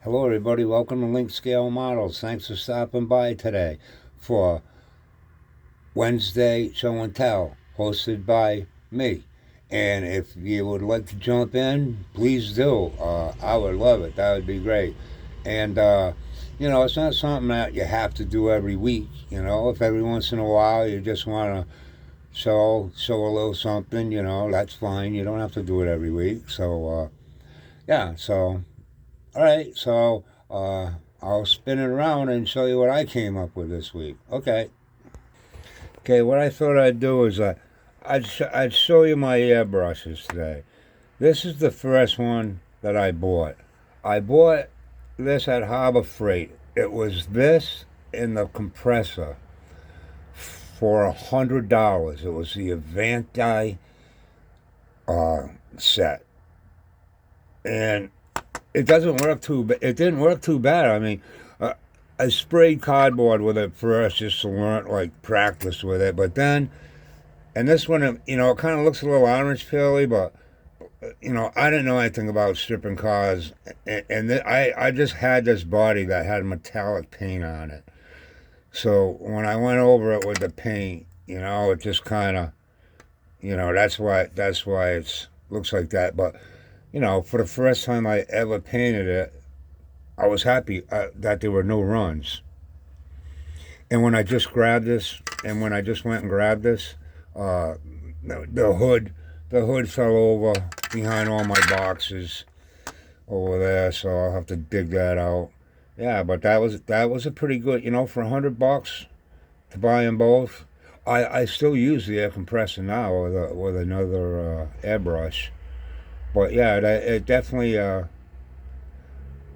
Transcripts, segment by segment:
Hello, everybody. Welcome to Link Scale Models. Thanks for stopping by today for Wednesday Show and Tell, hosted by me. And if you would like to jump in, please do. I would love it. That would be great. And, it's not something that you have to do every week. If every once in a while you just want to show a little something, that's fine. You don't have to do it every week. So, all right, so I'll spin it around and show you what I came up with this week. Okay. Okay, what I thought I'd do is I'd show you my airbrushes today. This is the first one that I bought. I bought this at Harbor Freight. It was this and the compressor for $100. It was the Avanti set. And it doesn't work too. It didn't work too bad. I mean, I sprayed cardboard with it first just to learn, like practice with it. But then, and this one, it kind of looks a little orange peely, but I didn't know anything about stripping cars, and I just had this body that had metallic paint on it. So when I went over it with the paint, it just kind of, that's why it's looks like that. But for the first time I ever painted it, I was happy that there were no runs. And when I just grabbed this, and when I just went and grabbed this, the hood fell over behind all my boxes over there, so I'll have to dig that out. Yeah, but that was a pretty good, for $100 to buy them both. I still use the air compressor now with another airbrush, but yeah, it definitely. I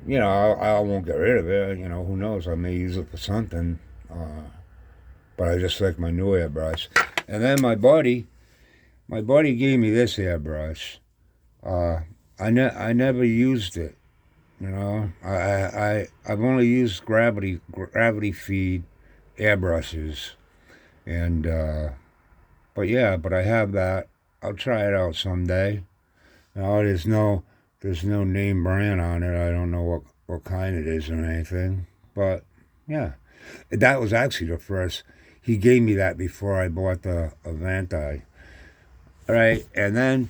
won't get rid of it. Who knows? I may use it for something. But I just like my new airbrush. And then my buddy gave me this airbrush. I never used it. I've only used gravity feed airbrushes, and but I have that. I'll try it out someday. There's no name brand on it. I don't know what kind it is or anything. But yeah, that was actually the first. He gave me that before I bought the Avanti. All right, and then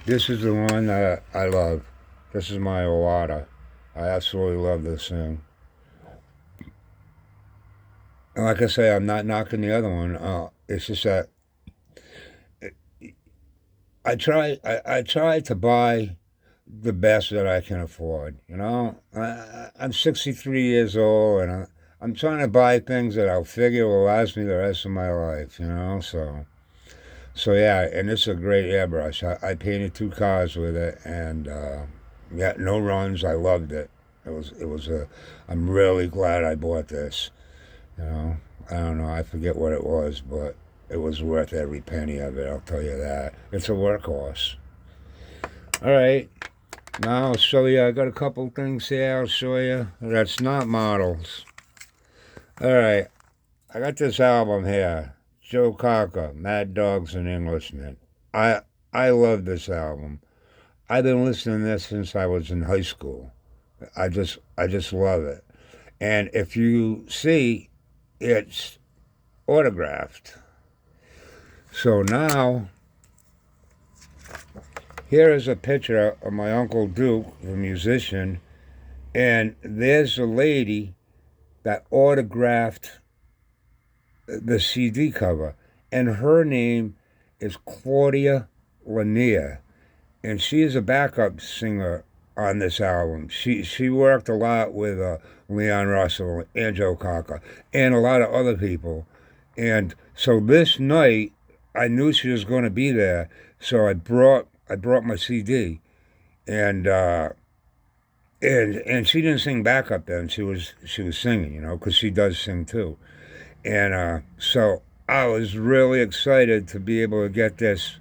this is the one that I love. This is my Owada. I absolutely love this thing. And like I say, I'm not knocking the other one. It's just that I try to buy the best that I can afford. I'm 63 years old, and I'm trying to buy things that I'll figure will last me the rest of my life. So yeah, and it's a great airbrush. I painted two cars with it, and yeah, no runs. I loved it. It was a. I'm really glad I bought this. You know, I don't know. I forget what it was, but it was worth every penny of it. I'll tell you that. It's a workhorse. All right. Now I'll show you. I got a couple things here. I'll show you. That's not models. All right. I got this album here. Joe Cocker, Mad Dogs and Englishmen. I love this album. I've been listening to this since I was in high school. I just love it. And if you see, it's autographed. So now, here is a picture of my Uncle Duke, the musician, and there's a lady that autographed the CD cover, and her name is Claudia Lanier, and she is a backup singer on this album. She worked a lot with Leon Russell and Joe Cocker and a lot of other people, and so this night I knew she was going to be there, so I brought my CD, and and she didn't sing backup then. She was singing, because she does sing too. And so I was really excited to be able to get this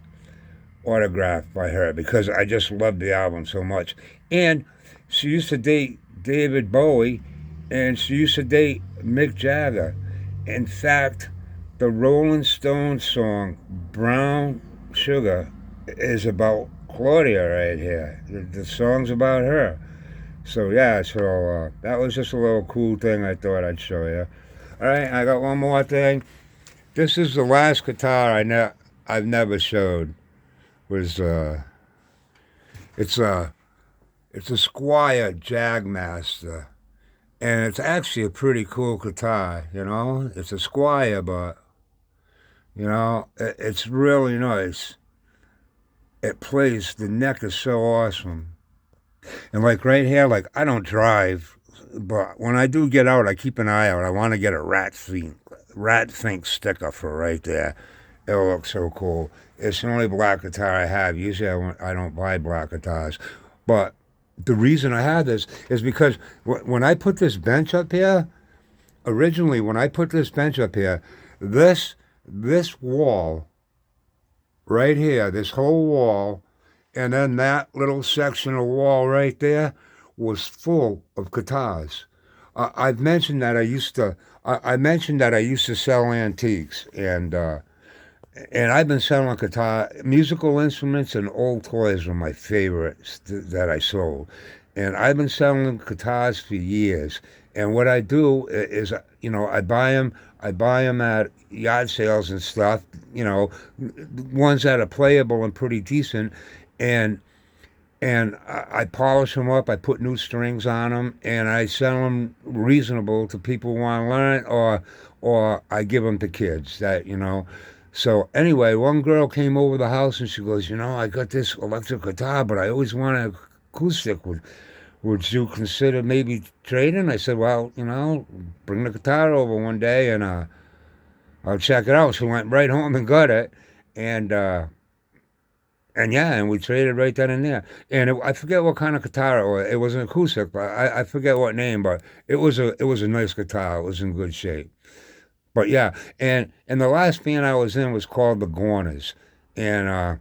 autographed by her because I just loved the album so much. And she used to date David Bowie, and she used to date Mick Jagger. In fact, the Rolling Stones song Brown Sugar is about Claudia right here. The song's about her. So yeah, so that was just a little cool thing I thought I'd show you. All right, I got one more thing. This is the last guitar I've never showed. Was it's a it's a Squire Jagmaster, and it's actually a pretty cool guitar. You know, it's a Squire, but it's really nice. It plays. The neck is so awesome, and like right here, like I don't drive, but when I do get out, I keep an eye out. I want to get a Rat Fink sticker for right there. It'll look so cool. It's the only black guitar I have. Usually I don't buy black guitars. But the reason I have this is because when I put this bench up here, originally when I put this bench up here, this this wall right here, this whole wall, and then that little section of wall right there was full of guitars. I've mentioned that I mentioned that I used to sell antiques, and I've been selling guitar, musical instruments, and old toys were my favorites that I sold. And I've been selling guitars for years. And what I do is, I buy them at yard sales and stuff. You know, ones that are playable and pretty decent, and I polish them up. I put new strings on them, and I sell them reasonable to people who want to learn, or I give them to kids that So anyway, one girl came over the house and she goes, I got this electric guitar, but I always want an acoustic. Would you consider maybe trading? I said, well, bring the guitar over one day and I'll check it out. She went right home and got it, and and yeah, and we traded right then and there. And I forget what kind of guitar it was. It was an acoustic, but I forget what name. But it was a nice guitar. It was in good shape. But yeah, and the last band I was in was called the Gorners, and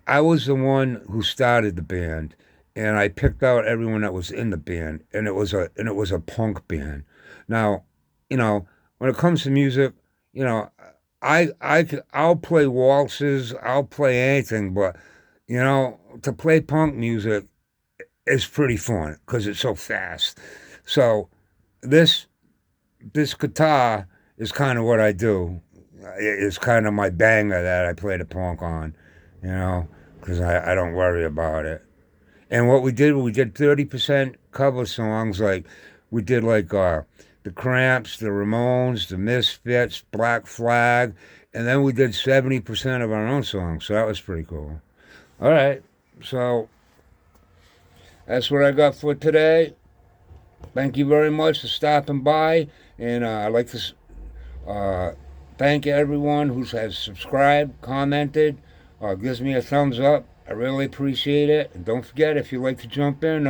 I was the one who started the band, and I picked out everyone that was in the band, and it was a punk band. Now, when it comes to music, you know, I'll play waltzes, I'll play anything, but to play punk music is pretty fun because it's so fast. So this this guitar is kind of what I do. It's kind of my banger that I play the punk on, you know, because I don't worry about it. And what we did 30% cover songs. Like, we did like the Cramps, the Ramones, the Misfits, Black Flag, and then we did 70% of our own songs. So that was pretty cool. All right. So that's what I got for today. Thank you very much for stopping by. And I'd like to uh, thank everyone who has subscribed, commented, gives me a thumbs up. I really appreciate it. And don't forget, if you like to jump in,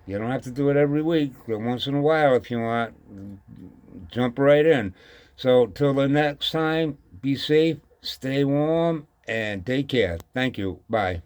you don't have to do it every week, but once in a while, if you want, jump right in. So, till the next time, be safe, stay warm, and take care. Thank you. Bye.